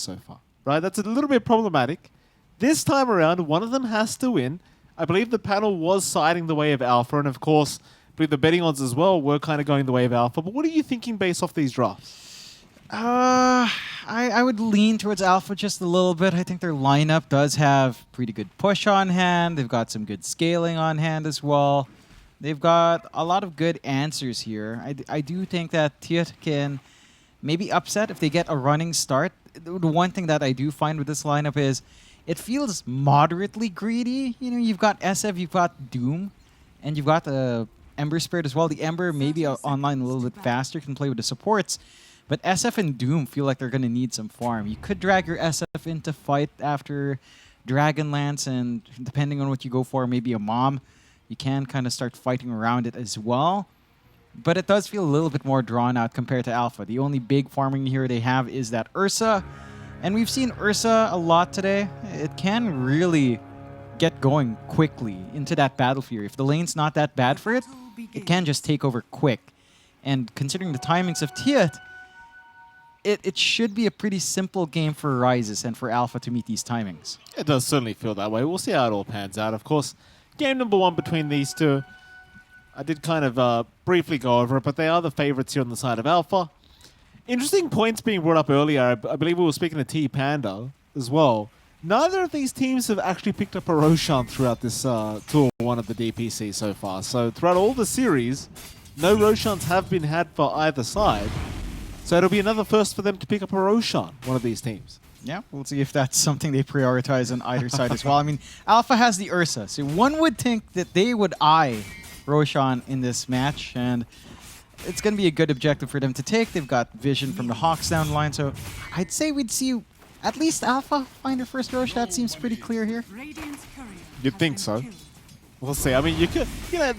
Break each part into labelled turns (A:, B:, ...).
A: so far, right? That's a little bit problematic. This time around, one of them has to win. I believe the panel was siding the way of Alpha, and of course, I believe the betting odds as well were kind of going the way of Alpha. But what are you thinking based off these drafts?
B: I would lean towards Alpha just a little bit. I think their lineup does have pretty good push on hand. They've got some good scaling on hand as well. They've got a lot of good answers here. I do think that Thiuth can maybe upset if they get a running start. The one thing that I do find with this lineup is it feels moderately greedy. You know, you've got SF, you've got Doom, and you've got the Ember Spirit as well. The Ember maybe online a little bit faster, can play with the supports. But SF and Doom feel like they're going to need some farm. You could drag your SF into fight after Dragonlance, and depending on what you go for, maybe a Mom, you can kind of start fighting around it as well. But it does feel a little bit more drawn out compared to Alpha. The only big farming here they have is that Ursa. And we've seen Ursa a lot today. It can really get going quickly into that Battle Fury. If the lane's not that bad for it, it can just take over quick. And considering the timings of Thiuth, it should be a pretty simple game for Rises and for Alpha to meet these timings.
A: It does certainly feel that way. We'll see how it all pans out. Of course, game number one between these two, I did kind of briefly go over it, but they are the favorites here on the side of Alpha. Interesting points being brought up earlier. I believe we were speaking to T Panda as well. Neither of these teams have actually picked up a Roshan throughout this Tour 1 of the DPC so far. So throughout all the series, no Roshans have been had for either side. So it'll be another first for them to pick up a Roshan, one of these teams.
B: Yeah, we'll see if that's something they prioritize on either side as well. I mean, Alpha has the Ursa, so one would think that they would eye Roshan in this match, and it's going to be a good objective for them to take. They've got vision from the Hawks down the line, so I'd say we'd see at least Alpha find their first Roshan. That seems pretty clear here.
A: You'd think so. We'll see. I mean,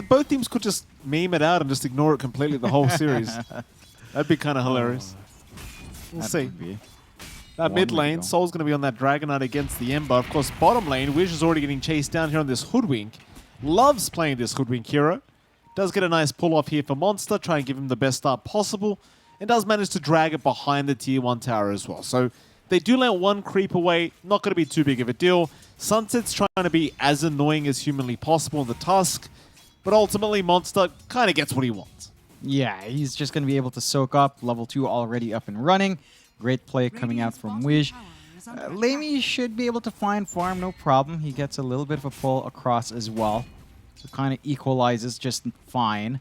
A: both teams could just meme it out and just ignore it completely the whole series. That'd be kind of hilarious. We'll see. That mid lane, Soul's going to be on that Dragon Knight against the Ember. Of course, bottom lane, Wish is already getting chased down here on this Hoodwink. Loves playing this Hoodwink hero. Does get a nice pull off here for Monster, try and give him the best start possible, and does manage to drag it behind the tier 1 tower as well. So they do let one creep away, not going to be too big of a deal. Sunset's trying to be as annoying as humanly possible in the Tusk, but ultimately Monster kind of gets what he wants.
B: Yeah, he's just going to be able to soak up. Level 2 already up and running. Great play coming out from Wish. Lamy should be able to find farm, no problem. He gets a little bit of a pull across as well. So kind of equalizes just fine.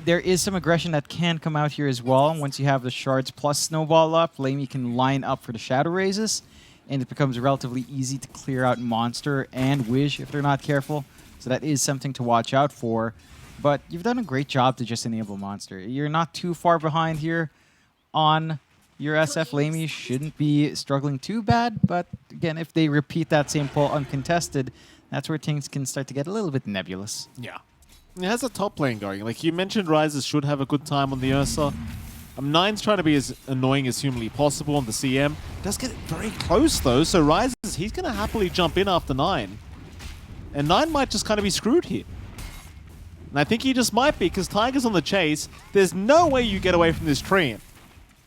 B: There is some aggression that can come out here as well. Once you have the shards plus snowball up, Lamy can line up for the shadow raises, and it becomes relatively easy to clear out Monster and Wish if they're not careful. So that is something to watch out for. But you've done a great job to just enable Monster. You're not too far behind here on your SF. Lamy shouldn't be struggling too bad, but again, if they repeat that same pull uncontested, that's where things can start to get a little bit nebulous.
A: Yeah. It has a top lane going. Like you mentioned, Rises should have a good time on the Ursa. Nine's trying to be as annoying as humanly possible on the CM. Does get very close though, so Rises, he's going to happily jump in after 9. And 9 might just kind of be screwed here. And I think he just might be, because Tiger's on the chase. There's no way you get away from this Treant.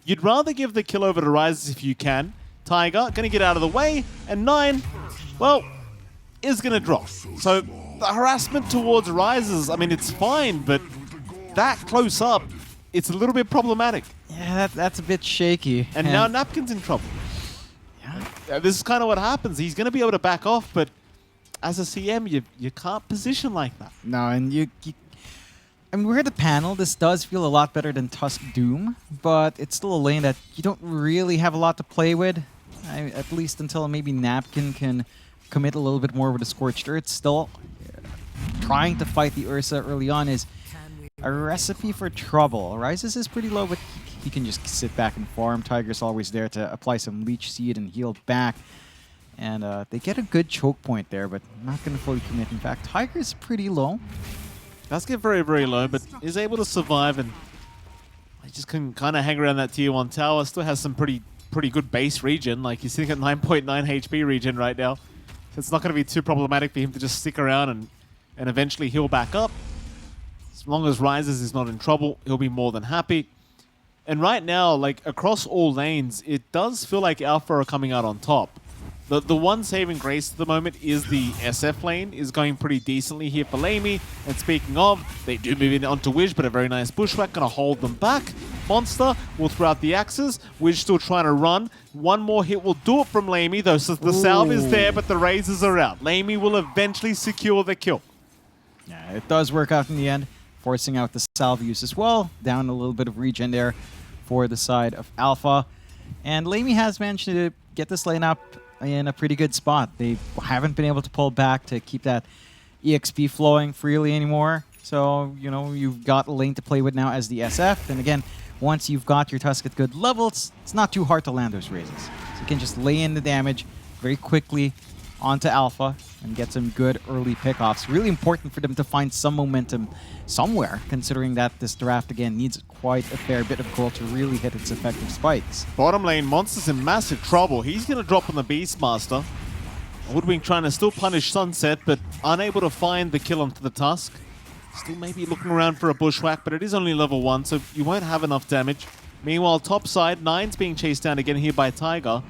A: You'd rather give the kill over to Rises if you can. Tiger, going to get out of the way. And 9, well, is going to drop. So the harassment towards Rises, I mean, it's fine, but that close up, it's a little bit problematic.
B: Yeah, that's a bit shaky.
A: And now Napkin's in trouble. Yeah. This is kind of what happens. He's going to be able to back off, but as a CM, you can't position like that.
B: No, and I mean, we're at the panel. This does feel a lot better than Tusk Doom, but it's still a lane that you don't really have a lot to play with, at least until maybe Napkin can commit a little bit more with a Scorched Earth. Still, trying to fight the Ursa early on is a recipe for trouble. Rises is pretty low, but he can just sit back and farm. Tiger's always there to apply some Leech Seed and heal back. And they get a good choke point there, but not going to fully commit. In fact, Tiger's pretty low.
A: Does get very, very low, but is able to survive, and he just can kind of hang around that tier 1 tower. Still has some pretty good base regen. Like he's sitting at 9.9 HP regen right now. So it's not going to be too problematic for him to just stick around and eventually heal back up. As long as Rises is not in trouble, he'll be more than happy. And right now, like across all lanes, it does feel like Alpha are coming out on top. The one saving grace at the moment is the SF lane is going pretty decently here for Lamey. And speaking of, they do move in onto Wish, but a very nice bushwhack going to hold them back. Monster will throw out the axes. Wish still trying to run. One more hit will do it from Lamey, though. So the salve is there, but the razors are out. Lamey will eventually secure the kill.
B: Yeah, it does work out in the end, forcing out the salve use as well. Down a little bit of regen there for the side of Alpha. And Lamey has managed to get this lane up in a pretty good spot. They haven't been able to pull back to keep that EXP flowing freely anymore. So, you know, you've got a lane to play with now as the SF. And again, once you've got your Tusk at good levels, it's not too hard to land those raises. So you can just lay in the damage very quickly onto Alpha and get some good early pickoffs. Really important for them to find some momentum somewhere, considering that this draft, again, needs quite a fair bit of gold to really hit its effective spikes.
A: Bottom lane, Monster's in massive trouble. He's going to drop on the Beastmaster. Woodwing trying to still punish Sunset, but unable to find the kill onto the Tusk. Still maybe looking around for a bushwhack, but it is only level 1, so you won't have enough damage. Meanwhile, top side, Nine's being chased down again here by Tiger.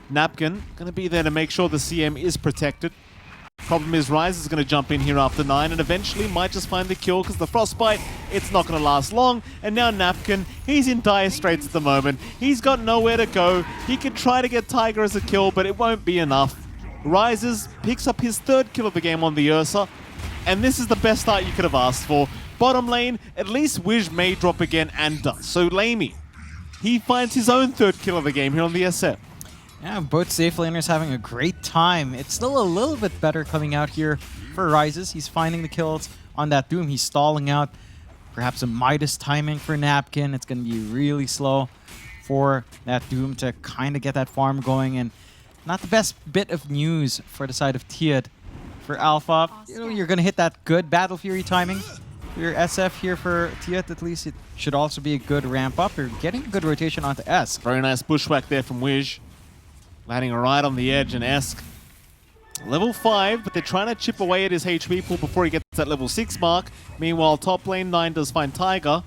A: Napkin going to be there to make sure the CM is protected. Problem is, Rise is going to jump in here after 9 and eventually might just find the kill because the Frostbite, it's not going to last long. And now Napkin, he's in dire straits at the moment. He's got nowhere to go. He can try to get Tiger as a kill, but it won't be enough. Rises, picks up his 3rd kill of the game on the Ursa. And this is the best start you could have asked for. Bottom lane, at least Wish may drop again and does. So Lamey, he finds his own 3rd kill of the game here on the SF.
B: Yeah, both safe laners having a great time. It's still a little bit better coming out here for Rises. He's finding the kills on that Doom. He's stalling out. Perhaps a Midas timing for Napkin. It's going to be really slow for that Doom to kind of get that farm going. And not the best bit of news for the side of Thiuth. For Alpha, you know, you're going to hit that good Battle Fury timing. Your SF here for Thiuth, at least it should also be a good ramp up. You're getting a good rotation onto Esk.
A: Very nice bushwhack there from Wish. Landing right on the edge, and Esk. Level 5, but they're trying to chip away at his HP pool before he gets that level 6 mark. Meanwhile, top lane 9 does find Tiger.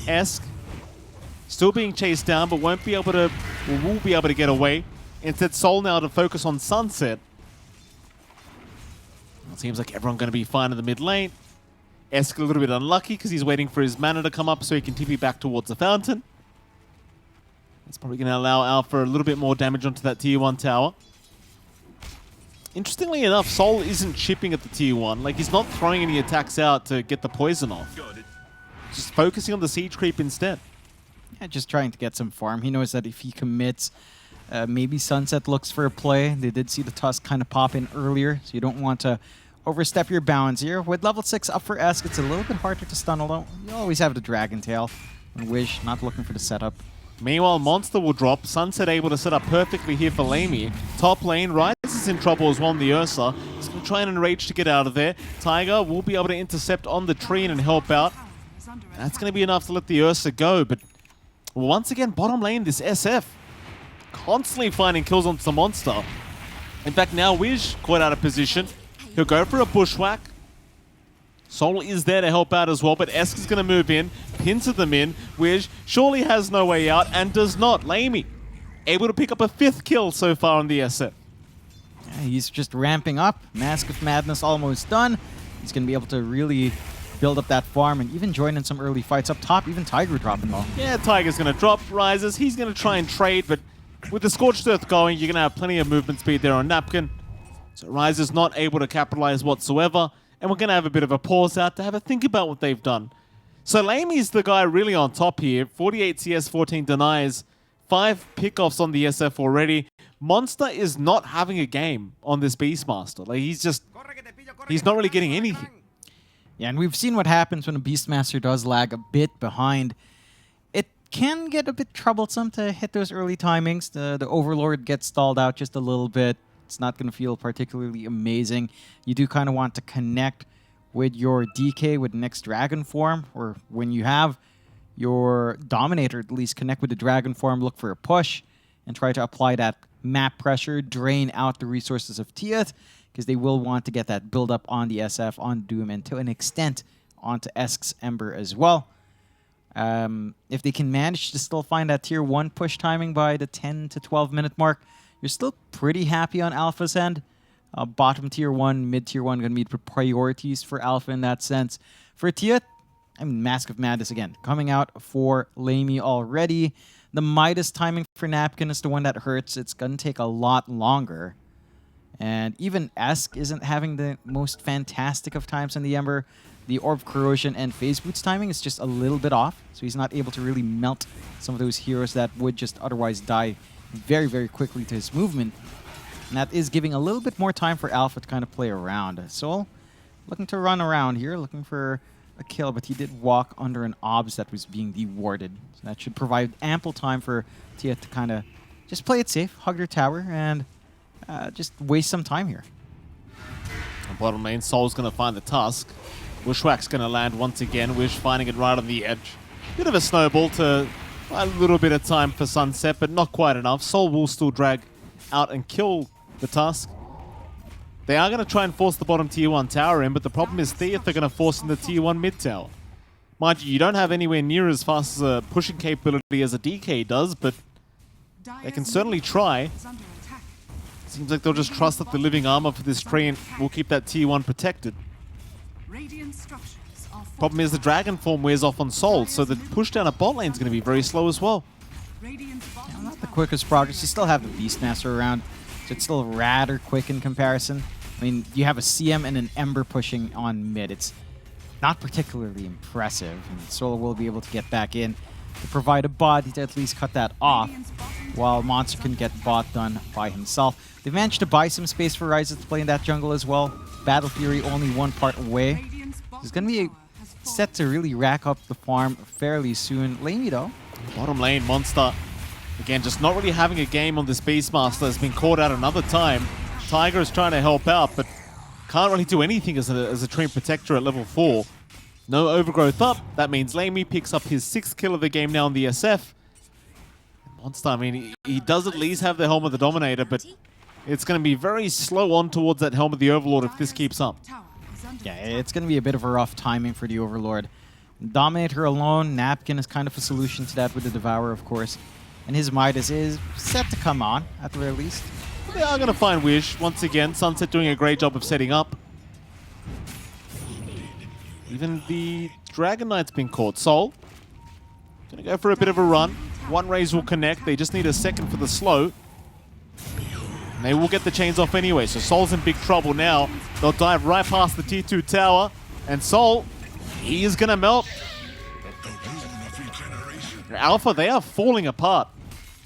A: Esk still being chased down, but won't be able to, or will be able to get away. Instead, Soul now to focus on Sunset. It seems like everyone going to be fine in the mid lane. Esk a little bit unlucky because he's waiting for his mana to come up so he can TP back towards the fountain. That's probably going to allow Alpha a little bit more damage onto that tier 1 tower. Interestingly enough, Soul isn't chipping at the tier 1. Like, he's not throwing any attacks out to get the poison off. Just focusing on the siege creep instead.
B: Yeah, just trying to get some farm. He knows that if he commits, maybe Sunset looks for a play. They did see the Tusk kind of pop in earlier, so you don't want to overstep your bounds here. With level 6 up for Esk, it's a little bit harder to stun, although you always have the Dragon Tail. And Wish not looking for the setup.
A: Meanwhile, Monster will drop. Sunset able to set up perfectly here for Lamey. Top lane, Rise is in trouble as well on the Ursa. He's going to try and enrage to get out of there. Tiger will be able to intercept on the tree and help out. That's going to be enough to let the Ursa go, but once again, bottom lane, this SF. Constantly finding kills onto the Monster. In fact, now Wish caught out of position. He'll go for a bushwhack. Soul is there to help out as well, but Esk is going to move in, pincer them in. Wish surely has no way out and does not. Lamey able to pick up a 5th kill so far on the SF.
B: Yeah, he's just ramping up. Mask of Madness almost done. He's going to be able to really build up that farm and even join in some early fights up top. Even Tiger dropping low.
A: Yeah, Tiger's going to drop. Rises, he's going to try and trade, but with the Scorched Earth going, you're going to have plenty of movement speed there on Napkin. So Rises not able to capitalize whatsoever. And we're going to have a bit of a pause out to have a think about what they've done. So Lamey's the guy really on top here. 48 CS, 14 denies. 5 pickoffs on the SF already. Monster is not having a game on this Beastmaster. Like, he's not really getting anything.
B: Yeah, and we've seen what happens when a Beastmaster does lag a bit behind. It can get a bit troublesome to hit those early timings. The Overlord gets stalled out just a little bit. It's not going to feel particularly amazing. You do kind of want to connect with your DK with next Dragon form, or when you have your Dominator, at least connect with the Dragon form, look for a push, and try to apply that map pressure, drain out the resources of Thiuth, because they will want to get that build up on the SF, on Doom, and to an extent onto Esk's Ember as well. If they can manage to still find that tier 1 push timing by the 10 to 12 minute mark, you're still pretty happy on Alpha's end. Bottom tier 1, mid tier 1 going to be priorities for Alpha in that sense. For Thiuth, I mean, Mask of Madness again, coming out for Lamy already. The Midas timing for Napkin is the one that hurts. It's going to take a lot longer. And even Esk isn't having the most fantastic of times on the Ember. The Orb Corrosion and Phase Boots timing is just a little bit off, so he's not able to really melt some of those heroes that would just otherwise die very, very quickly to his movement. And that is giving a little bit more time for Alpha to kind of play around. Soul looking to run around here, looking for a kill, but he did walk under an obs that was being dewarded. So that should provide ample time for Thiuth to kind of just play it safe, hug their tower, and just waste some time here.
A: Bottom lane, Soul's going to find the Tusk. Wishwhack's going to land once again. Wish finding it right on the edge. Bit of a snowball to a little bit of time for Sunset, but not quite enough. Soul will still drag out and kill the Tusk. They are going to try and force the bottom tier 1 tower in, but the problem is Thiuth are going to force in the tier 1 mid tower. Mind you, you don't have anywhere near as fast as a pushing capability as a DK does, but they can certainly try. Seems like they'll just trust that the living armor for this train will keep that tier 1 protected. Problem is the dragon form wears off on Soul, so the push down a bot lane is going to be very slow as well.
B: Yeah, not the quickest progress. You still have the Beastmaster around, so it's still rather quick in comparison. I mean, you have a CM and an Ember pushing on mid. It's not particularly impressive, and Soul will be able to get back in to provide a bot to at least cut that off, while Monster can get bot done by himself. They've managed to buy some space for Ryze to play in that jungle as well. Battle Fury only one part away. There's going to be set to really rack up the farm fairly soon. Lamy though.
A: Bottom lane, Monster. Again, just not really having a game on this Beastmaster. Has been caught out another time. Tiger is trying to help out, but can't really do anything as a Train Protector at level 4. No overgrowth up. That means Lamy picks up his 6th kill of the game now on the SF. Monster, I mean, he does at least have the Helm of the Dominator, but it's going to be very slow on towards that Helm of the Overlord if this keeps up.
B: Yeah, it's going to be a bit of a rough timing for the Overlord. Dominator alone, Napkin is kind of a solution to that with the Devourer, of course. And his Midas is set to come on, at the very least.
A: They are going to find Wish. Once again, Sunset doing a great job of setting up. Even the Dragon Knight's been caught. Soul going to go for a bit of a run. One raise will connect. They just need a second for the slow. And they will get the chains off anyway. So Soul's in big trouble now. They'll dive right past the tier 2 tower. And Soul, he is going to melt. Alpha, they are falling apart.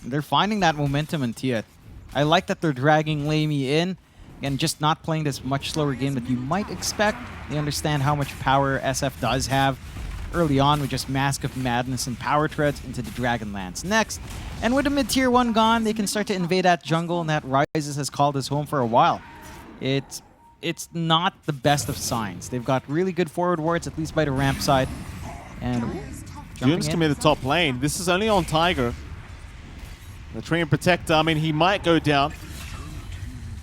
B: They're finding that momentum in Thiuth. I like that they're dragging Lamy in and just not playing this much slower game that you might expect. They understand how much power SF does have early on with just Mask of Madness and Power Treads into the Dragonlance next. And with the mid-tier 1 gone, they can start to invade that jungle, and that Ryze has called his home for a while. It's not the best of signs. They've got really good forward wards, at least by the ramp side. And
A: June's committed top lane. This is only on Tiger. The Train Protector, I mean, he might go down.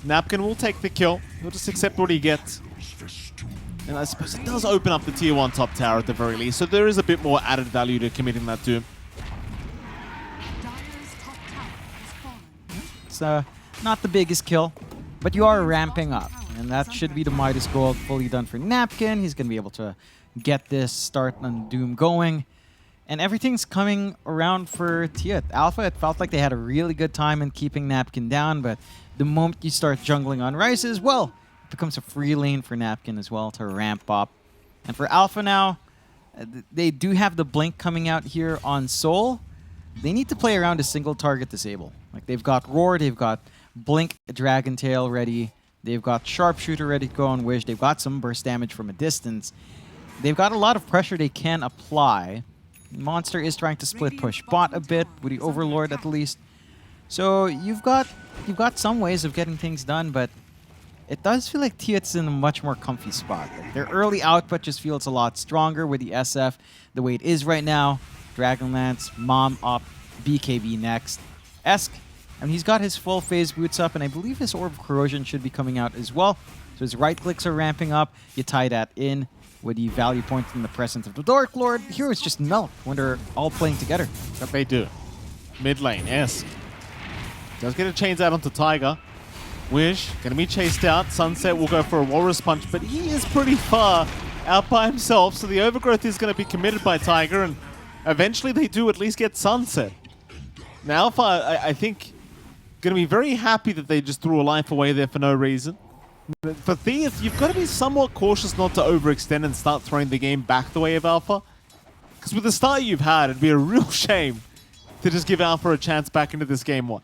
A: Napkin will take the kill. He'll just accept what he gets. And I suppose it does open up the tier 1 top tower at the very least, so there is a bit more added value to committing that to him.
B: It's not the biggest kill, but you are ramping up. And that should be the Midas Gold fully done for Napkin. He's going to be able to get this start on Doom going. And everything's coming around for Thiuth. Alpha, it felt like they had a really good time in keeping Napkin down, but the moment you start jungling on Ryze, well, it becomes a free lane for Napkin as well to ramp up. And for Alpha now, they do have the Blink coming out here on Soul. They need to play around a single target disable. Like, they've got Roar, they've got Blink Dragon Tail ready, they've got Sharpshooter ready to go on Wish, they've got some burst damage from a distance. They've got a lot of pressure they can apply. Monster is trying to split push bot a bit, with the Overlord at least. So you've got some ways of getting things done, but it does feel like Thiuth's in a much more comfy spot. Like, their early output just feels a lot stronger with the SF the way it is right now. Dragonlance, Mom up, BKB next. Esk, I mean, he's got his full phase boots up, and I believe his Orb of Corrosion should be coming out as well. So his right clicks are ramping up. You tie that in. with the value point in the presence of the Dark Lord. Heroes just melt when they're all playing together.
A: That they do. Mid lane, Esk. Does get a chains out onto Tiger. Wish, gonna be chased out. Sunset will go for a Walrus Punch, but he is pretty far out by himself, so the overgrowth is gonna be committed by Tiger, and eventually they do at least get Sunset. Now Alpha, I think, gonna be very happy that they just threw a life away there for no reason. But for Thiuth, you've got to be somewhat cautious not to overextend and start throwing the game back the way of Alpha. Because with the start you've had, it'd be a real shame to just give Alpha a chance back into this game one.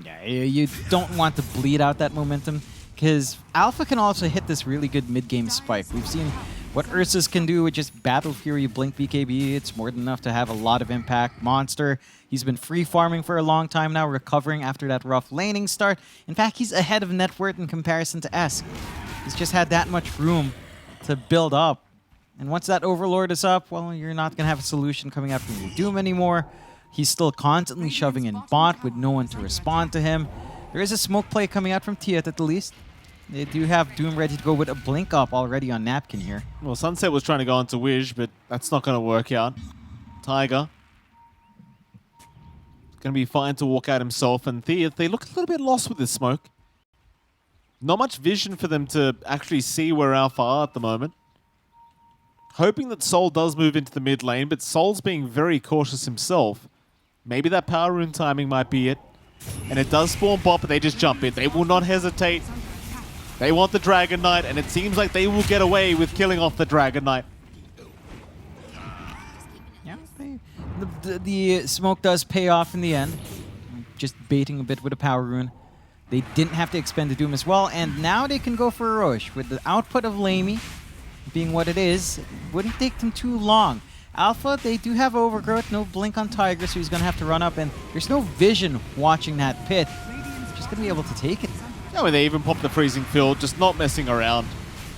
B: Yeah, you don't want to bleed out that momentum, because Alpha can also hit this really good mid-game spike. We've seen what Ursus can do with just Battle Fury, Blink BKB. It's more than enough to have a lot of impact. Monster, he's been free farming for a long time now, recovering after that rough laning start. In fact, he's ahead of net worth in comparison to Esk. He's just had that much room to build up. And once that Overlord is up, well, you're not going to have a solution coming out from your Doom anymore. He's still constantly shoving in bot with no one to respond to him. There is a smoke play coming out from Thiuth at the least. They do have Doom ready to go with a blink up already on Napkin here.
A: Well, Sunset was trying to go onto Wish, but that's not going to work out. Tiger going to be fine to walk out himself, and Thiuth, they look a little bit lost with this smoke. Not much vision for them to actually see where Alpha are at the moment. Hoping that Soul does move into the mid lane, but Soul's being very cautious himself. Maybe that power rune timing might be it. And it does spawn bot, but they just jump in. They will not hesitate. They want the Dragon Knight, and it seems like they will get away with killing off the Dragon Knight.
B: Yeah, the smoke does pay off in the end. Just baiting a bit with a power rune. They didn't have to expend the Doom as well, and now they can go for a Roche. With the output of Lamey being what it is, it wouldn't take them too long. Alpha, they do have overgrowth, no blink on Tiger, so he's going to have to run up, and there's no vision watching that pit. Just going to be able to take it.
A: Yeah, when they even pop the freezing field, just not messing around.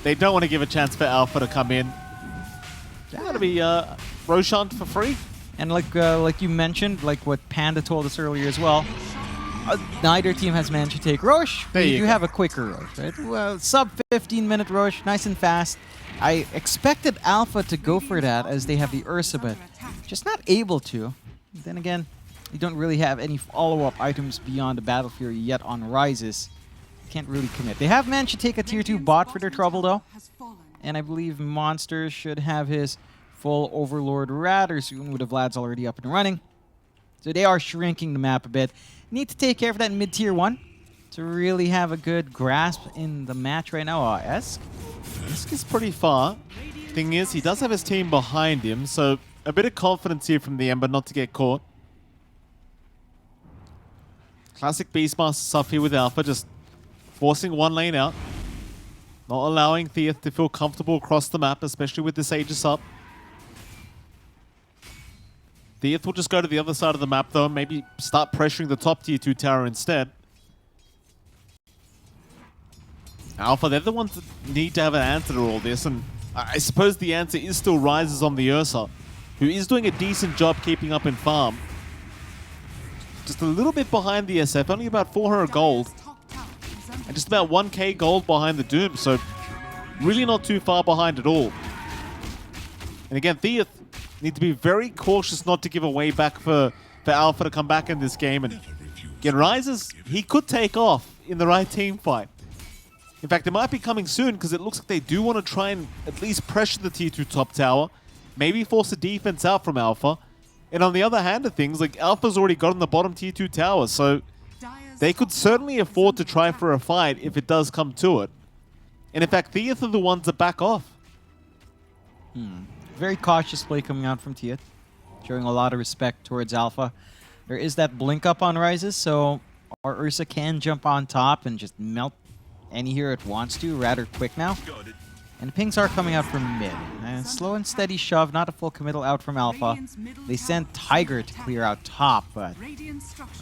A: They don't want to give a chance for Alpha to come in. They're going to be Roshan for free.
B: And like you mentioned, like what Panda told us earlier as well, neither team has managed to take Roche. You have a quicker Roche, right? Well, sub 15-minute Roche, nice and fast. I expected Alpha to go for that as they have the Ursa, but just not able to. Then again, you don't really have any follow-up items beyond the Battle Fury yet on Rises. Can't really commit. They have managed to take a tier 2 bot for their trouble, though. And I believe Monster should have his full Overlord rather soon with the Vlad's already up and running. So they are shrinking the map a bit. Need to take care of that mid-tier 1 to really have a good grasp in the match right now. Esk
A: is pretty far. Thing is, he does have his team behind him, so a bit of confidence here from the Ember not to get caught. Classic Beastmaster stuff here with Alpha, just forcing one lane out. Not allowing Thiuth to feel comfortable across the map, especially with this Aegis up. Thiuth will just go to the other side of the map though, and maybe start pressuring the top tier 2 tower instead. Alpha, they're the ones that need to have an answer to all this, and I suppose the answer is still Rises on the Ursa, who is doing a decent job keeping up in farm. Just a little bit behind the SF, only about 400 gold, and just about 1k gold behind the Doom, so really not too far behind at all. And again, Thiuth need to be very cautious not to give away back for Alpha to come back in this game, and again, Rises, he could take off in the right team fight. In fact, it might be coming soon because it looks like they do want to try and at least pressure the tier 2 top tower, maybe force a defense out from Alpha. And on the other hand of things, like Alpha's already gotten the bottom tier 2 tower, so they could certainly afford to try for a fight if it does come to it. And in fact, Thiuth are the ones that back off.
B: Very cautious play coming out from Thiuth, showing a lot of respect towards Alpha. There is that blink up on Rises, so our Ursa can jump on top and just melt any hero it wants to rather quick now. And pings are coming out from mid. Slow and steady shove, not a full committal out from Alpha. They send Tiger to clear out top, but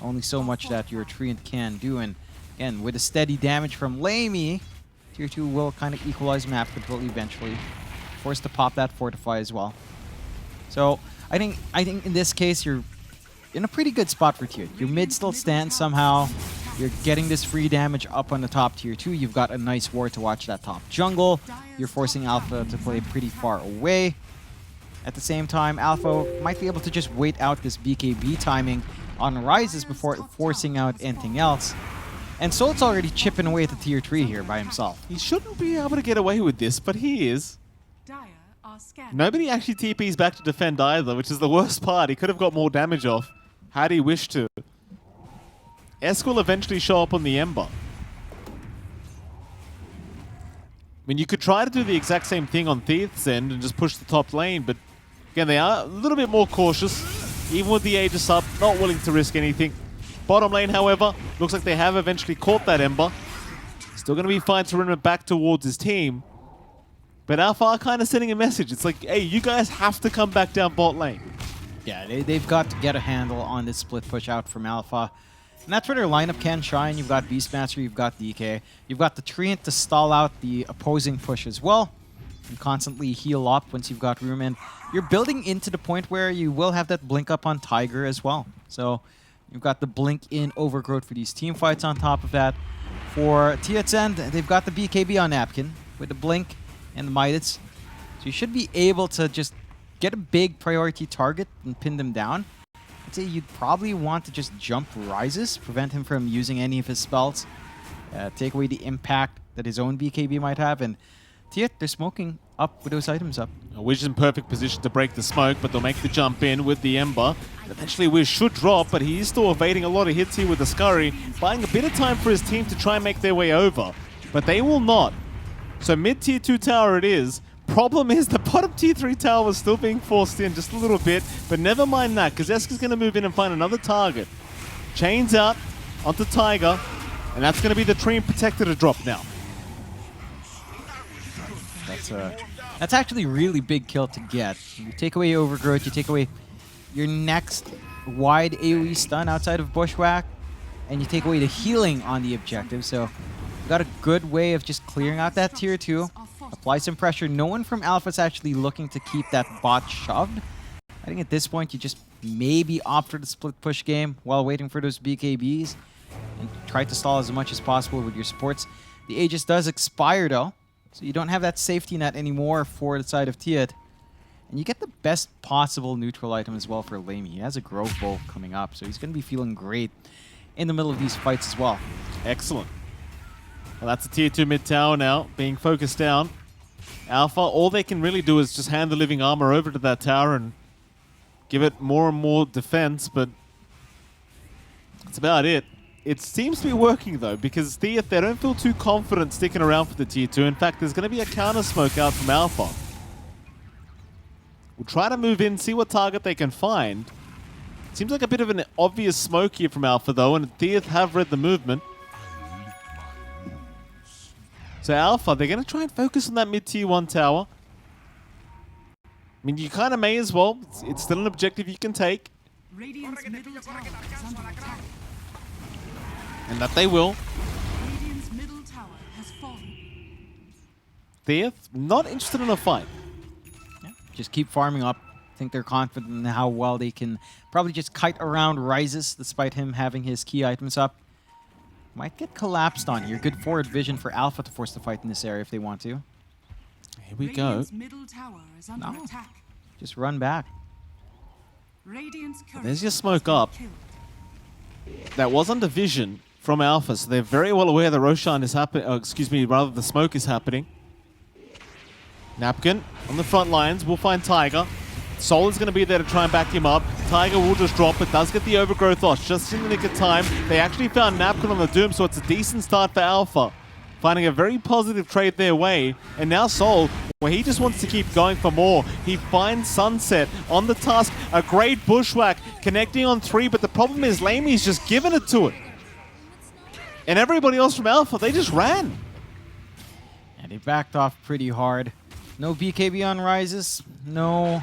B: only so much that your Treant can do. And again, with a steady damage from Lamey, tier 2 will kind of equalize map control eventually. Forced to pop that Fortify as well. So I think in this case you're in a pretty good spot for tier. Your mid still stands somehow. You're getting this free damage up on the top tier 2. You've got a nice ward to watch that top jungle. You're forcing Alpha to play pretty far away. At the same time, Alpha might be able to just wait out this BKB timing on Rises before forcing out anything else. And Solt's already chipping away at the tier 3 here by himself.
A: He shouldn't be able to get away with this, but he is. Nobody actually TPs back to defend either, which is the worst part. He could have got more damage off had he wished to. Esk will eventually show up on the Ember. I mean, you could try to do the exact same thing on Thiuth's end and just push the top lane, but again, they are a little bit more cautious. Even with the Aegis up, not willing to risk anything. Bottom lane, however, looks like they have eventually caught that Ember. Still going to be fine to run it back towards his team. But Alpha are kind of sending a message. It's like, hey, you guys have to come back down bot lane.
B: Yeah, they've got to get a handle on this split push out from Alpha. And that's where their lineup can shine. You've got Beastmaster, you've got DK. You've got the Treant to stall out the opposing push as well. And constantly heal up once you've got room. And you're building into the point where you will have that blink up on Tiger as well. So you've got the blink in Overgrowth for these team fights on top of that. For Thiuth's end, they've got the BKB on Napkin with the blink and the Midas. So you should be able to just get a big priority target and pin them down. I'd say you'd probably want to just jump Rises, prevent him from using any of his spells, take away the impact that his own BKB might have, and Thiuth, they're smoking up with those items up.
A: Wiz is in perfect position to break the smoke, but they'll make the jump in with the Ember. Eventually Wiz should drop, but he is still evading a lot of hits here with the Scurry, buying a bit of time for his team to try and make their way over. But they will not. So mid-tier 2 tower it is. Problem is the bottom tier 3 tower was still being forced in just a little bit, but never mind that, because Esk is going to move in and find another target. Chains out onto Tiger, and that's going to be the Treant Protector to drop now.
B: That's actually a really big kill to get. You take away Overgrowth, you take away your next wide AoE stun outside of Bushwhack, and you take away the healing on the objective, so you've got a good way of just clearing out that tier 2. Apply some pressure. No one from Alpha's actually looking to keep that bot shoved. I think at this point you just maybe opt for the split push game while waiting for those BKBs and try to stall as much as possible with your supports. The Aegis does expire though, so you don't have that safety net anymore for the side of Thiuth. And you get the best possible neutral item as well for Lamy. He has a Grove Bowl coming up, so he's going to be feeling great in the middle of these fights as well.
A: Excellent. Well, that's a tier 2 mid tower now, being focused down. Alpha, all they can really do is just hand the living armor over to that tower and give it more and more defense, but that's about it. It seems to be working though, because Thiuth, they don't feel too confident sticking around for the tier 2. In fact, there's going to be a counter smoke out from Alpha. We'll try to move in, see what target they can find. Seems like a bit of an obvious smoke here from Alpha though, and Thiuth have read the movement. So Alpha, they're going to try and focus on that mid-tier 1 tower. I mean, you kind of may as well. It's still an objective you can take.
C: Radiant's middle tower is under attack.
A: And that they will.
C: Radiant's middle tower has fallen.
A: Thiuth, not interested in a fight.
B: Yeah, just keep farming up. I think they're confident in how well they can probably just kite around Rises despite him having his key items up. Might get collapsed on here. Good forward vision for Alpha to force the fight in this area if they want to.
A: Here we go.
C: Radiant's middle tower is under attack.
B: Just run back.
C: Radiant's current
A: There's your smoke up.
C: killed.
A: That was under vision from Alpha, so they're very well aware the Roshan is happening. Excuse me, rather the smoke is happening. Napkin on the front lines. We'll find Tiger. Sol is going to be there to try and back him up. Tiger will just drop, but does get the overgrowth off just in the nick of time. They actually found Napkin on the Doom, so it's a decent start for Alpha. Finding a very positive trade their way. And now Sol, where he just wants to keep going for more. He finds Sunset on the tusk. A great bushwhack connecting on 3, but the problem is Lamy's just giving it to it. And everybody else from Alpha, they just ran.
B: And he backed off pretty hard. No BKB on Rises. No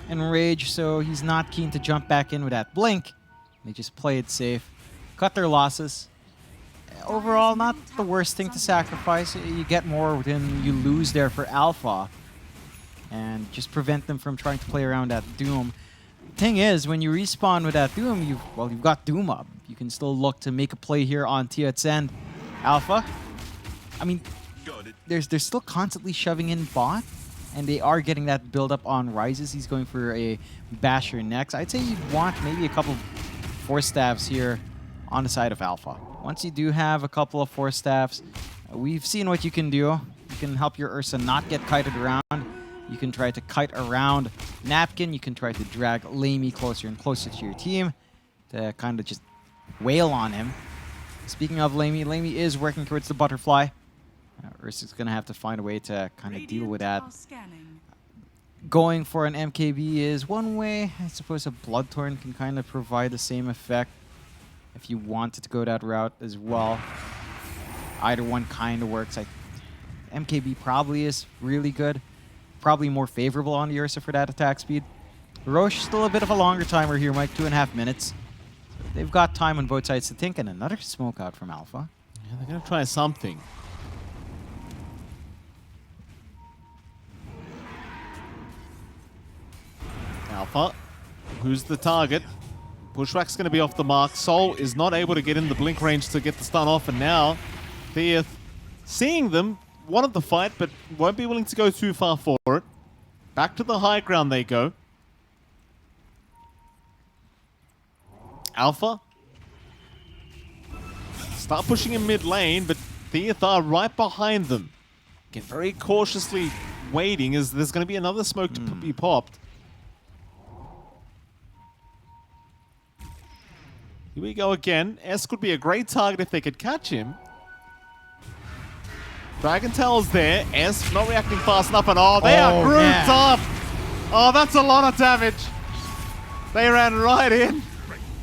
B: Enrage, so he's not keen to jump back in with that blink. They just play it safe. Cut their losses. Overall, not the worst thing to sacrifice. You get more than you lose there for Alpha. And just prevent them from trying to play around that Doom. Thing is, when you respawn with that Doom, you've got Doom up. You can still look to make a play here on Thiuth's end. Alpha, I mean, they're still constantly shoving in bot, and they are getting that build up on rises. He's going for a basher next. I'd say you'd want maybe a couple force staffs here on the side of Alpha. Once you do have a couple of force staffs, we've seen what you can do. You can help your Ursa not get kited around. You can try to kite around Napkin. You can try to drag Lamey closer and closer to your team to kind of just wail on him. Speaking of Lamey, Lamey is working towards the butterfly. Ursa's going to have to find a way to kind of deal with that. Going for an MKB is one way. I suppose a Bloodthorn can kind of provide the same effect if you wanted to go that route as well. Either one kind of works. MKB probably is really good. Probably more favorable on the Ursa for that attack speed. Roche still a bit of a longer timer here, Mike. 2.5 minutes. So they've got time on both sides to think, and another smoke out from Alpha.
A: Yeah, they're going to try something. Alpha, who's the target? Bushwhack's going to be off the mark. Soul is not able to get in the blink range to get the stun off, and now Thiuth, seeing them, wanted the fight, but won't be willing to go too far for it. Back to the high ground they go. Alpha start pushing in mid lane, but Thiuth are right behind them. Get very cautiously waiting as there's going to be another smoke to be popped. Here we go again. S could be a great target if they could catch him. Dragon Tail's there. S not reacting fast enough, and they are grouped up. Oh, that's a lot of damage. They ran right in.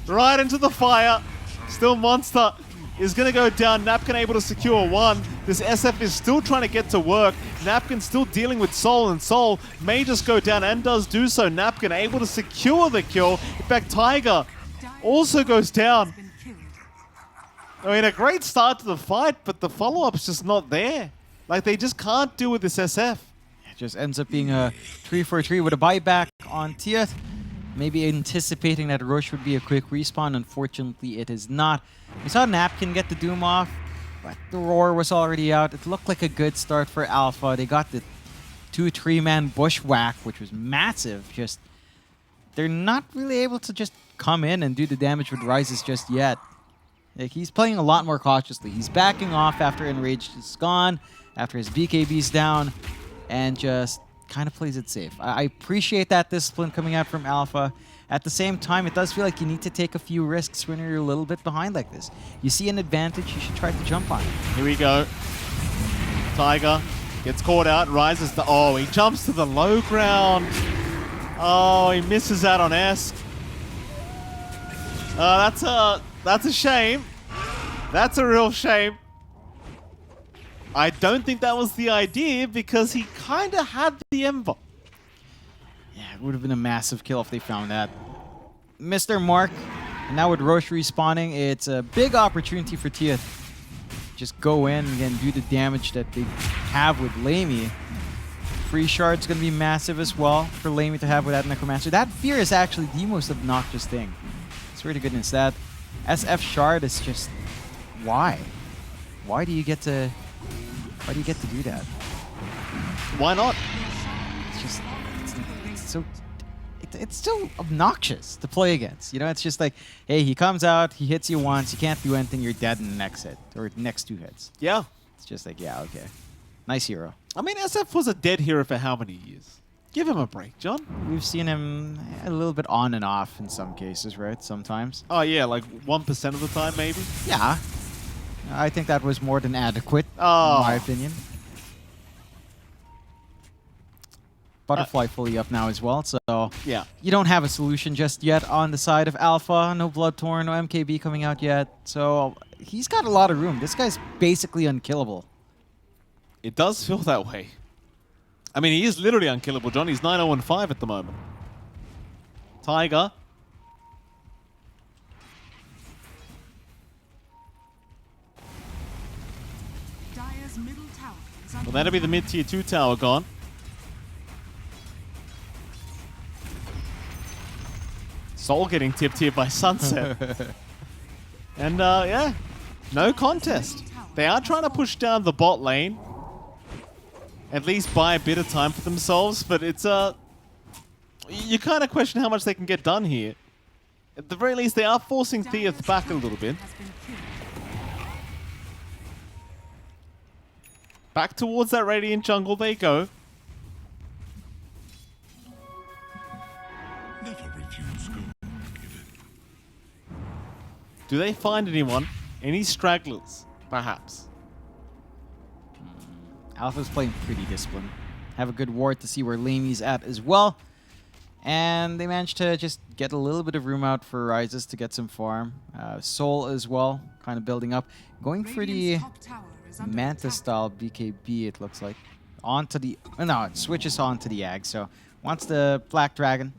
A: Right into the fire. Still Monster is going to go down. Napkin able to secure one. This SF is still trying to get to work. Napkin still dealing with Soul, and Soul may just go down and does do so. Napkin able to secure the kill. In fact, Tiger also goes down. I mean, a great start to the fight, but the follow-up's just not there. Like, they just can't deal with this SF.
B: It just ends up being a 3-for-3 with a buyback on Thiuth. Maybe anticipating that Roche would be a quick respawn. Unfortunately, it is not. We saw Napkin get the Doom off, but the Roar was already out. It looked like a good start for Alpha. They got the 2-3-man Bushwhack, which was massive. Just, they're not really able to just come in and do the damage with Rises just yet. Like, he's playing a lot more cautiously. He's backing off after Enraged is gone, after his BKB's down, and just kind of plays it safe. I appreciate that discipline coming out from Alpha. At the same time, it does feel like you need to take a few risks when you're a little bit behind like this. You see an advantage, you should try to jump on it.
A: Here we go. Tiger gets caught out, rises to... Oh, he jumps to the low ground. Oh, he misses out on S. That's a shame. That's a real shame. I don't think that was the idea because he kind of had the Ember.
B: Yeah, it would have been a massive kill if they found that. Mr. Mark, and now with Roche respawning, it's a big opportunity for Thiuth. Just go in and do the damage that they have with Lamey. Free Shard's going to be massive as well for Lamey to have with that Necromancer. That Fear is actually the most obnoxious thing. Swear to goodness, that SF Shard is just... Why? Why do you get to do that?
A: Why not?
B: It's just... It's so obnoxious to play against. You know, it's just like, hey, he comes out, he hits you once, you can't do anything, you're dead in the next hit. Or next 2 hits.
A: Yeah.
B: It's just like, yeah, okay. Nice hero.
A: I mean, SF was a dead hero for how many years? Give him a break, John.
B: We've seen him a little bit on and off in some cases, right? Sometimes.
A: Oh, yeah, like 1% of the time, maybe?
B: Yeah. I think that was more than adequate, in my opinion. Butterfly fully up now as well, so
A: yeah,
B: you don't have a solution just yet on the side of Alpha. No Bloodthorn, no MKB coming out yet, so he's got a lot of room. This guy's basically unkillable.
A: It does feel that way. I mean, he is literally unkillable, John. He's 9-0-5 at the moment. Tiger.
C: Dire's middle tower is under
A: Well, that'll be the mid-tier 2 tower gone. Soul getting tipped here by Sunset. And yeah, no contest. They are trying to push down the bot lane. At least buy a bit of time for themselves, but it's you kind of question how much they can get done here. At the very least, they are forcing Thiuth back a little bit. Back towards that Radiant jungle they go.
D: Never refuse gold.
A: Do they find anyone? Any stragglers, perhaps?
B: Alpha's playing pretty disciplined. Have a good ward to see where Laney's at as well. And they managed to just get a little bit of room out for Rises to get some farm. Soul as well, kind of building up. Going for the Manta style BKB, it looks like. Onto the... no, it switches on to the Ag. So wants the Black Dragon.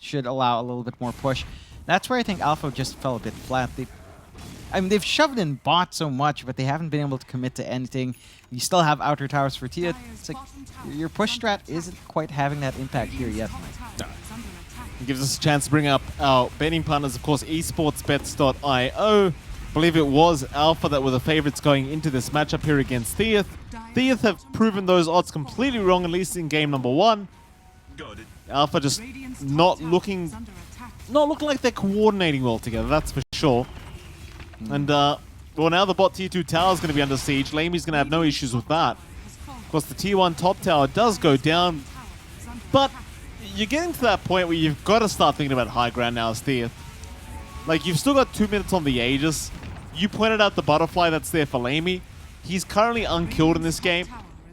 B: Should allow a little bit more push. That's where I think Alpha just fell a bit flat. They've shoved in bot so much, but they haven't been able to commit to anything. You still have outer towers for Thiuth. It's like your push strat isn't quite having that impact here yet.
A: No. It gives us a chance to bring up our betting partners, of course, esportsbets.io. I believe it was Alpha that were the favorites going into this matchup here against Thiuth. Thiuth have proven those odds completely wrong, at least in game number 1. Alpha just not looking like they're coordinating well together, that's for sure. And, well, now the bot tier 2 tower is going to be under siege. Lamey's going to have no issues with that. Of course, the tier 1 top tower does go down, but you're getting to that point where you've got to start thinking about high ground now as Thiuth. Like, you've still got 2 minutes on the Aegis. You pointed out the butterfly that's there for Lamey. He's currently unkilled in this game,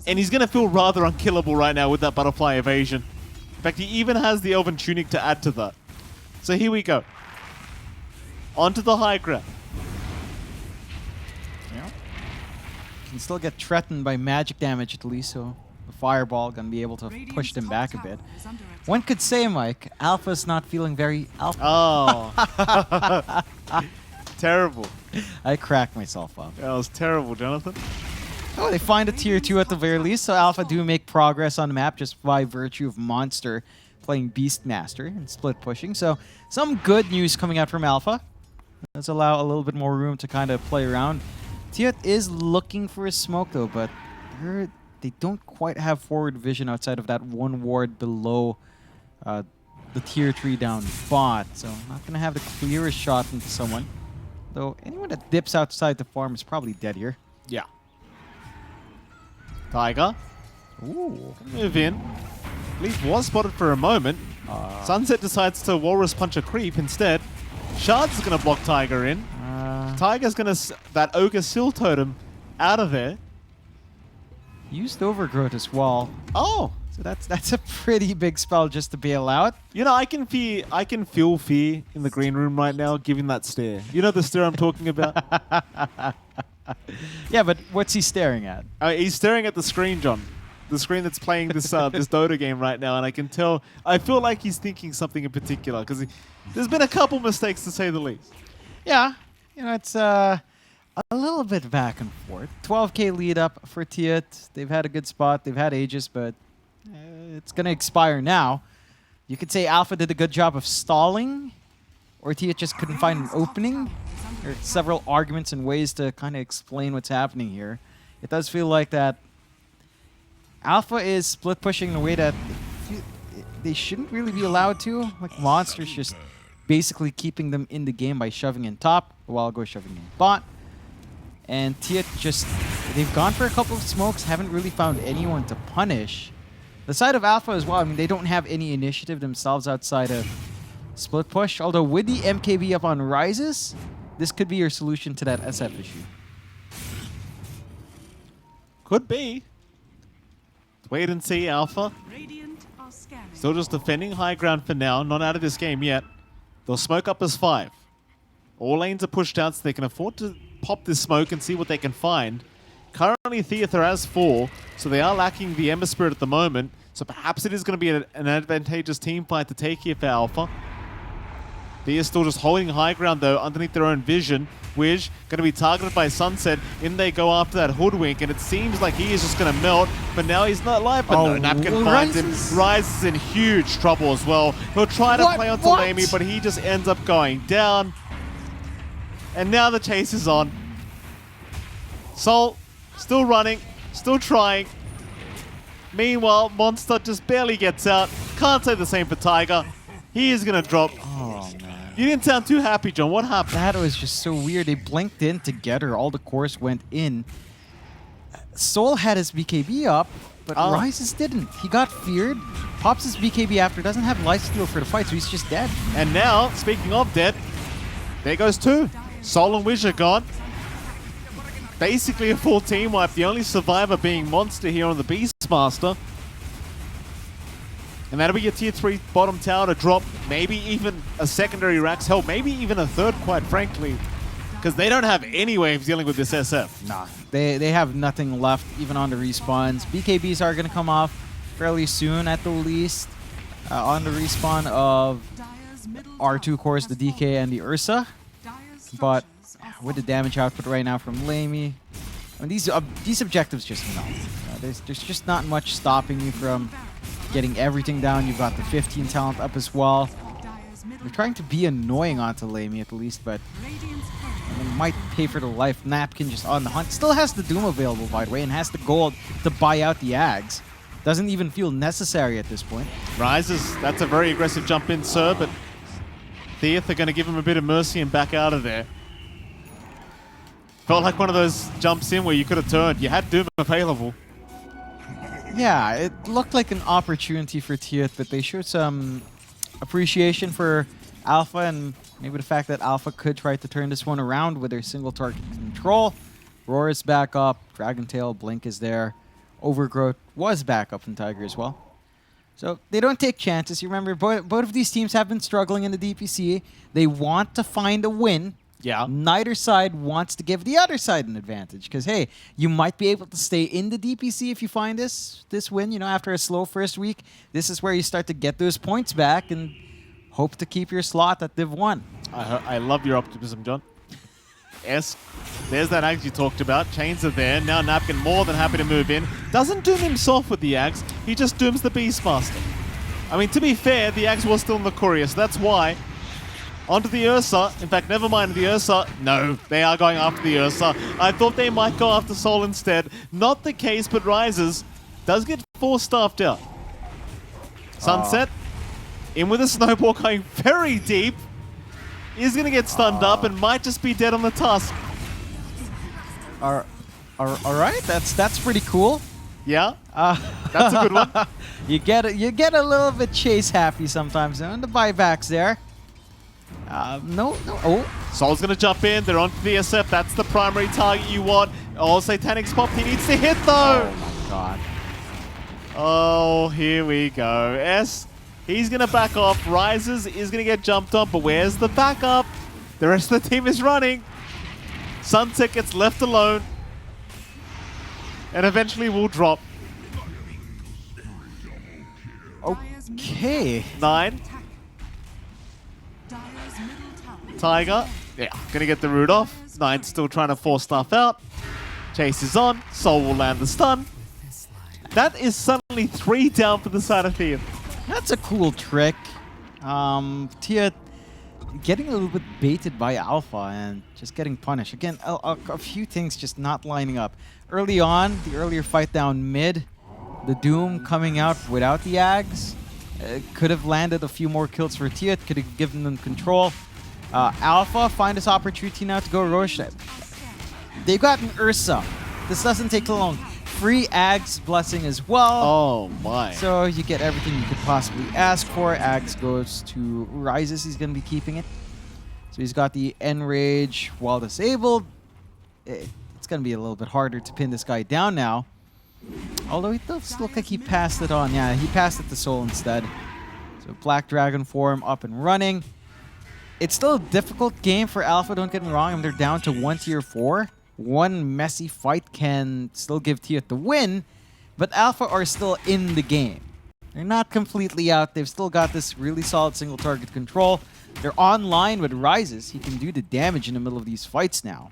A: and he's going to feel rather unkillable right now with that butterfly evasion. In fact, he even has the Elven Tunic to add to that. So here we go. Onto the high ground.
B: Can still get threatened by magic damage at least, so the fireball gonna be able to push them back a bit. One could say, Mike, Alpha's not feeling very alpha.
A: Oh. Terrible.
B: I cracked myself up.
A: That was terrible, Jonathan.
B: Oh, they find a tier 2 at the very least, so Alpha do make progress on the map just by virtue of Monster playing Beastmaster and split pushing. So some good news coming out from Alpha. Let's allow a little bit more room to kind of play around. Thiuth is looking for a smoke though, but they don't quite have forward vision outside of that one ward below the tier 3 down bot. So not going to have the clearest shot into someone. Though anyone that dips outside the farm is probably dead here.
A: Yeah. Tiger.
B: Ooh.
A: Move in. I believe was spotted for a moment. Sunset decides to Walrus Punch a creep instead. Shard's going to block Tiger in. Tiger's going to... that Ogre Sill Totem out of there.
B: Used Overgrowth as well.
A: Oh!
B: So that's a pretty big spell just to bail out.
A: You know, I can feel fear in the green room right now, giving that stare. You know the stare I'm talking about?
B: Yeah, but what's he staring at?
A: He's staring at the screen, John. The screen that's playing this this Dota game right now, and I can tell... I feel like he's thinking something in particular, because there's been a couple mistakes, to say the least.
B: Yeah. You know, it's a little bit back and forth. 12k lead up for Thiuth. They've had a good spot. They've had Aegis, but it's going to expire now. You could say Alpha did a good job of stalling, or Thiuth just couldn't find an opening. There are several arguments and ways to kind of explain what's happening here. It does feel like that Alpha is split pushing in a way that they shouldn't really be allowed to. Like Monster's just basically keeping them in the game by shoving in top, while go shoving in bot. And Thiuth just, they've gone for a couple of smokes, haven't really found anyone to punish. The side of Alpha as well, I mean, they don't have any initiative themselves outside of split push. Although with the MKB up on Rises, this could be your solution to that SF issue.
A: Could be. Wait and see, Alpha. Still just defending high ground for now, not out of this game yet. They'll smoke up as 5. All lanes are pushed out so they can afford to pop this smoke and see what they can find. Currently, Thiuth are as 4, so they are lacking the Ember Spirit at the moment. So perhaps it is going to be an advantageous team fight to take here for Alpha. They are still just holding high ground, though, underneath their own vision. Wish going to be targeted by Sunset. In they go after that Hoodwink, and it seems like he is just going to melt. But now he's not alive. But no, Napkin finds him. Rise is in huge trouble as well. He'll try to play onto Lamey, but he just ends up going down. And now the chase is on. Sol still running, still trying. Meanwhile, Monster just barely gets out. Can't say the same for Tiger. He is going to drop.
B: Oh, man.
A: You didn't sound too happy, John. What happened?
B: That was just so weird. They blinked in together. All the cores went in. Soul had his BKB up, but Rises didn't. He got feared, pops his BKB after, doesn't have lifesteal for the fight, so he's just dead.
A: And now, speaking of dead, there goes two. Sol and Wish are gone. Basically a full team wipe. The only survivor being Monster here on the Beastmaster. And that'll be your tier 3 bottom tower to drop. Maybe even a secondary Rax. Hell, maybe even a third, quite frankly. Because they don't have any way of dealing with this SF.
B: Nah, they have nothing left, even on the respawns. BKBs are going to come off fairly soon, at the least. On the respawn of R2 cores, the DK, and the Ursa. But with the damage output right now from Lamey, I mean, these objectives just no. There's just not much stopping you from getting everything down. You've got the 15 talent up as well. They're trying to be annoying onto Lamey at least, but they might pay for the life. Napkin just on the hunt. Still has the Doom available, by the way, and has the gold to buy out the Ags. Doesn't even feel necessary at this point.
A: Rises, that's a very aggressive jump in, sir, but Thiuth are going to give him a bit of mercy and back out of there. Felt like one of those jumps in where you could have turned. You had Doom available.
B: Yeah, it looked like an opportunity for Thiuth, but they showed some appreciation for Alpha and maybe the fact that Alpha could try to turn this one around with their single target control. Roar is back up. Dragon Tail, Blink is there. Overgrowth was back up in Tiger as well. So they don't take chances. You remember, both of these teams have been struggling in the DPC. They want to find a win.
A: Yeah.
B: Neither side wants to give the other side an advantage because, hey, you might be able to stay in the DPC if you find this win. You know, after a slow first week, this is where you start to get those points back and hope to keep your slot at Div 1.
A: I love your optimism, John. Yes, there's that Ags you talked about. Chains are there. Now Napkin more than happy to move in. Doesn't doom himself with the Ags. He just dooms the Beastmaster. I mean, to be fair, the Ags was still in the courier, so that's why. Onto the Ursa. In fact, never mind the Ursa. No, they are going after the Ursa. I thought they might go after Sol instead. Not the case, but Rises does get 4 staffed out. Sunset, in with a snowball going very deep. Is going to get stunned up and might just be dead on the tusk.
B: All right, that's pretty cool.
A: Yeah, that's a good one.
B: You get a little bit chase happy sometimes, and the buybacks there. No. Oh,
A: Sol's going to jump in. They're onto the SF. That's the primary target you want. Oh, Satanic's popped. He needs to hit though.
B: Oh my god.
A: Oh, here we go. S. He's going to back off. Rises is going to get jumped on, but where's the backup? The rest of the team is running. Sunset gets left alone. And eventually will drop.
B: Okay.
A: 9. Tiger. Yeah, going to get the root off. 9 still trying to force stuff out. Chase is on. Sol will land the stun. That is suddenly 3 down for the side of Thiuth.
B: That's a cool trick. Thiuth getting a little bit baited by Alpha and just getting punished. Again, a few things just not lining up. Early on, the earlier fight down mid, the Doom coming out without the Ags could have landed a few more kills for Thiuth, could have given them control. Alpha find this opportunity now to go Roche. They've got an Ursa. This doesn't take long. Free Ags blessing as well.
A: Oh my.
B: So you get everything you could possibly ask for. Ags goes to Rises. He's going to be keeping it. So he's got the Enrage while disabled. It's going to be a little bit harder to pin this guy down now. Although it does look like he passed it on. Yeah, he passed it to Soul instead. So Black Dragon form up and running. It's still a difficult game for Alpha, don't get me wrong. I mean, they're down to 1 tier 4. One messy fight can still give Thiuth the win, but Alpha are still in the game. They're not completely out. They've still got this really solid single target control. They're online with Rises. He can do the damage in the middle of these fights now.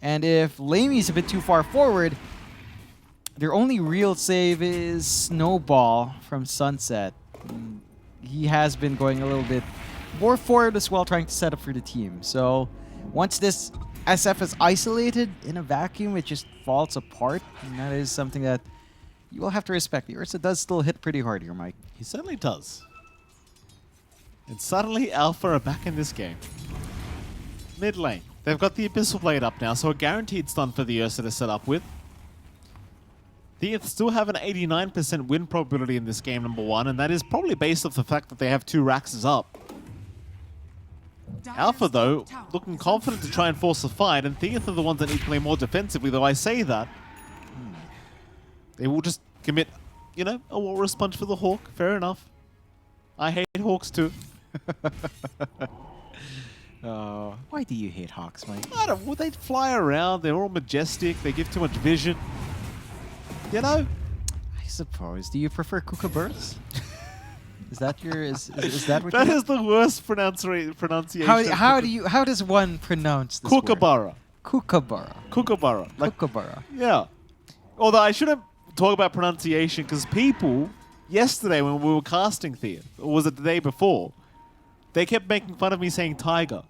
B: And if Lamey's a bit too far forward, their only real save is Snowball from Sunset. He has been going a little bit more forward as well, trying to set up for the team. So once this SF is isolated in a vacuum, it just falls apart. And that is something that you will have to respect. The Ursa does still hit pretty hard here, Mike.
A: He certainly does. And suddenly Alpha are back in this game. Mid lane. They've got the Abyssal Blade up now, so a guaranteed stun for the Ursa to set up with. Thiuth still have an 89% win probability in this game, number one, and that is probably based off the fact that they have 2 Raxes up. Alpha, though, looking confident to try and force a fight, and Thiuth are the ones that need to play more defensively, though I say that. They will just commit, you know, a Walrus Punch for the Hawk. Fair enough. I hate Hawks too.
B: Why do you hate Hawks, Mike?
A: I don't know. They fly around. They're all majestic. They give too much vision. You know?
B: I suppose. Do you prefer kookaburras? Is that your is that what
A: That
B: you
A: is the worst pronunciation.
B: how does one pronounce this word?
A: Kookaburra.
B: Kookaburra.
A: Kookaburra. Like,
B: Kookaburra.
A: yeah. Although I shouldn't talk about pronunciation because people yesterday when we were casting Thiuth, or was it the day before, they kept making fun of me saying tiger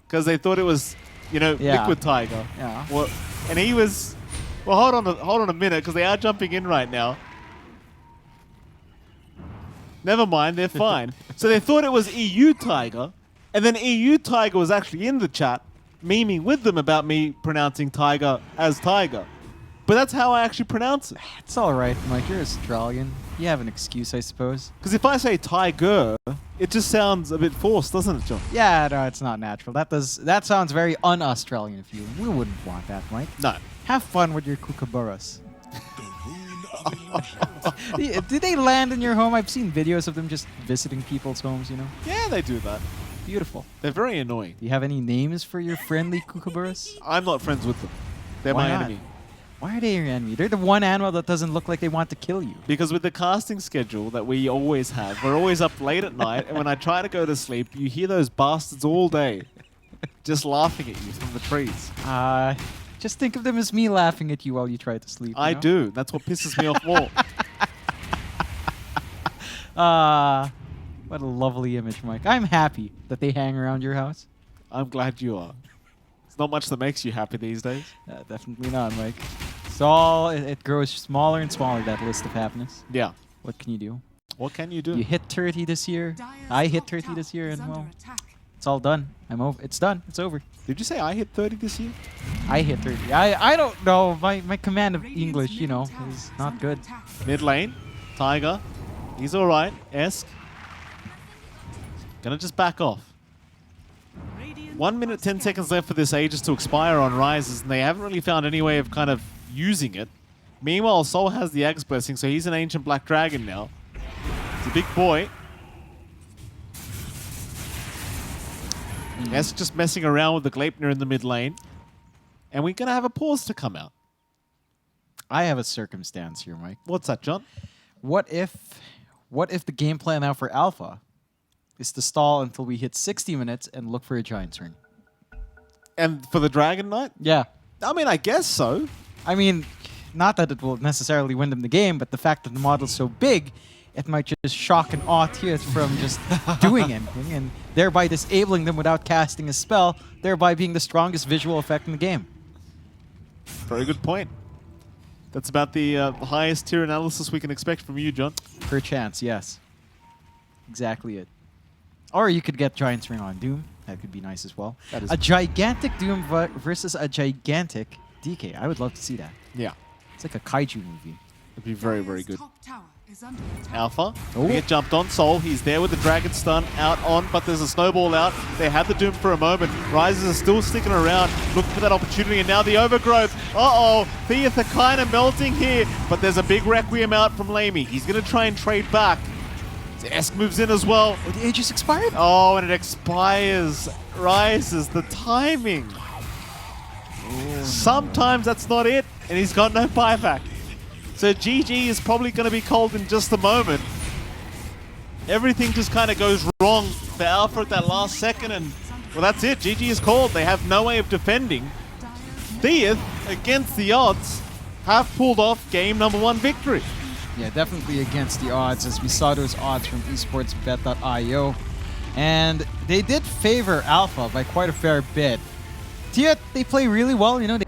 A: because they thought it was, you know,
B: Yeah.
A: liquid tiger.
B: Yeah.
A: Well, and he was. Well, hold on a minute because they are jumping in right now. Never mind, they're fine. So they thought it was EU Tiger, and then EU Tiger was actually in the chat, memeing with them about me pronouncing Tiger as Tiger. But that's how I actually pronounce it.
B: It's all right, Mike. You're Australian. You have an excuse, I suppose.
A: Because if I say Tiger, it just sounds a bit forced, doesn't it, John?
B: Yeah, no, it's not natural. That sounds very un-Australian of you. We wouldn't want that, Mike.
A: No.
B: Have fun with your kookaburras. Did they land in your home? I've seen videos of them just visiting people's homes, you know?
A: Yeah, they do that.
B: Beautiful.
A: They're very annoying.
B: Do you have any names for your friendly kookaburras?
A: I'm not friends with them. They're
B: Why
A: my
B: not?
A: enemy.
B: Why are they your enemy? They're the one animal that doesn't look like they want to kill you.
A: Because with the casting schedule that we always have, we're always up late at night, and when I try to go to sleep, you hear those bastards all day just laughing at you from the trees.
B: Just think of them as me laughing at you while you try to sleep.
A: I do. That's what pisses me off more.
B: What a lovely image, Mike. I'm happy that they hang around your house.
A: I'm glad you are. It's not much that makes you happy these days.
B: Definitely not, Mike. It grows smaller and smaller, that list of happiness.
A: Yeah.
B: What can you do?
A: What can you do?
B: You hit 30 this year. I hit 30 this year, and well, it's all done. I'm over. It's done. It's over.
A: Did you say I hit 30 this year?
B: I hit 30. I don't know. My command of English, you know, is not good.
A: Mid lane. Tiger. He's alright. Esk. Gonna just back off. 1 minute, 10 seconds left for this Aegis to expire on Rises, and they haven't really found any way of kind of using it. Meanwhile, Sol has the Axe Blessing, so he's an Ancient Black Dragon now. He's a big boy. Esk just messing around with the Gleipnir in the mid lane. And we're going to have a pause to come out.
B: I have a circumstance here, Mike.
A: What's that, John?
B: What if the game plan now for Alpha is to stall until we hit 60 minutes and look for a Giant's Ring?
A: And for the Dragon Knight?
B: Yeah.
A: I mean, I guess so.
B: I mean, not that it will necessarily win them the game, but the fact that the model's so big, it might just shock and awe Thiuth from just doing anything, and thereby disabling them without casting a spell, thereby being the strongest visual effect in the game.
A: Very good point. That's about the highest tier analysis we can expect from you, John.
B: Per chance, yes. Exactly it. Or you could get Giant's Ring on Doom. That could be nice as well.
A: That is
B: A gigantic Doom versus a gigantic DK. I would love to see that.
A: Yeah.
B: It's like a kaiju movie.
A: It'd be very, very good.
C: Top tower is under attack.
A: Alpha.
B: Oh.
A: They get jumped on. Sol, he's there with the Dragon Stun out on, but there's a snowball out. They have the Doom for a moment. Rises are still sticking around, looking for that opportunity, and now the Overgrowth. Uh-oh, Thiuth are kind of melting here, but there's a big Requiem out from Lamey. He's going to try and trade back. Esk moves in as well.
B: Oh, the Aegis expired?
A: Oh, and it expires. Rises, the timing. Sometimes that's not it, and he's got no buyback. So GG is probably going to be called in just a moment. Everything just kind of goes wrong for Alpha at that last second, and well, that's it. GG is called. They have no way of defending. Thiuth, against the odds, have pulled off game #1 victory.
B: Yeah, definitely against the odds, as we saw those odds from esportsbet.io. And they did favor Alpha by quite a fair bit. Thiuth, they play really well, you know.